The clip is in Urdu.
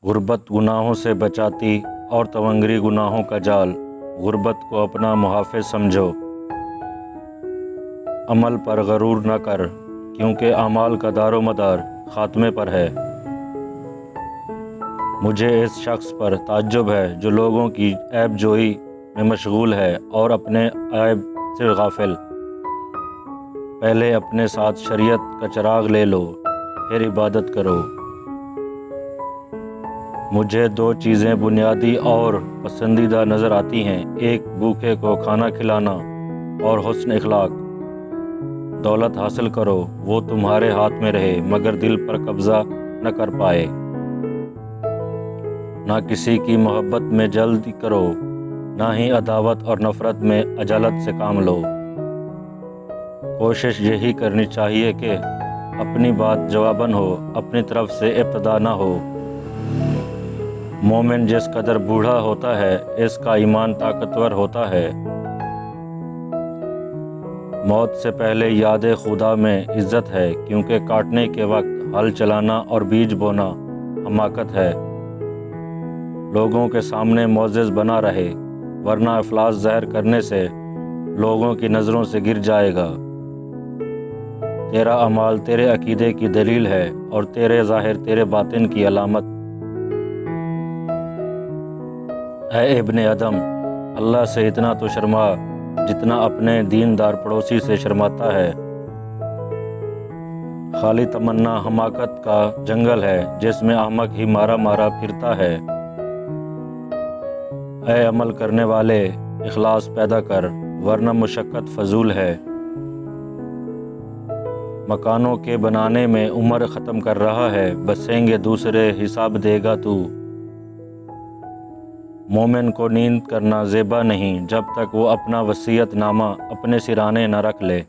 غربت گناہوں سے بچاتی اور تونگری گناہوں کا جال، غربت کو اپنا محافظ سمجھو۔ عمل پر غرور نہ کر، کیونکہ اعمال کا دار و مدار خاتمے پر ہے۔ مجھے اس شخص پر تعجب ہے جو لوگوں کی عیب جوئی میں مشغول ہے اور اپنے عیب سے غافل۔ پہلے اپنے ساتھ شریعت کا چراغ لے لو، پھر عبادت کرو۔ مجھے دو چیزیں بنیادی اور پسندیدہ نظر آتی ہیں، ایک بھوکے کو کھانا کھلانا اور حسن اخلاق۔ دولت حاصل کرو، وہ تمہارے ہاتھ میں رہے مگر دل پر قبضہ نہ کر پائے۔ نہ کسی کی محبت میں جلدی کرو، نہ ہی عداوت اور نفرت میں عجلت سے کام لو۔ کوشش یہی کرنی چاہیے کہ اپنی بات جواباً ہو، اپنی طرف سے ابتدا نہ ہو۔ مومن جس قدر بوڑھا ہوتا ہے، اس کا ایمان طاقتور ہوتا ہے۔ موت سے پہلے یاد خدا میں عزت ہے، کیونکہ کاٹنے کے وقت ہل چلانا اور بیج بونا حماقت ہے۔ لوگوں کے سامنے معزز بنا رہے، ورنہ افلاس ظاہر کرنے سے لوگوں کی نظروں سے گر جائے گا۔ تیرا اعمال تیرے عقیدے کی دلیل ہے اور تیرے ظاہر تیرے باطن کی علامت۔ اے ابن آدم، اللہ سے اتنا تو شرما جتنا اپنے دیندار پڑوسی سے شرماتا ہے۔ خالی تمنا حماقت کا جنگل ہے جس میں احمق ہی مارا مارا پھرتا ہے۔ اے عمل کرنے والے، اخلاص پیدا کر، ورنہ مشقت فضول ہے۔ مکانوں کے بنانے میں عمر ختم کر رہا ہے، بسیں گے دوسرے، حساب دے گا تو۔ مومن کو نیند کرنا زیبا نہیں جب تک وہ اپنا وصیت نامہ اپنے سرانے نہ رکھ لے۔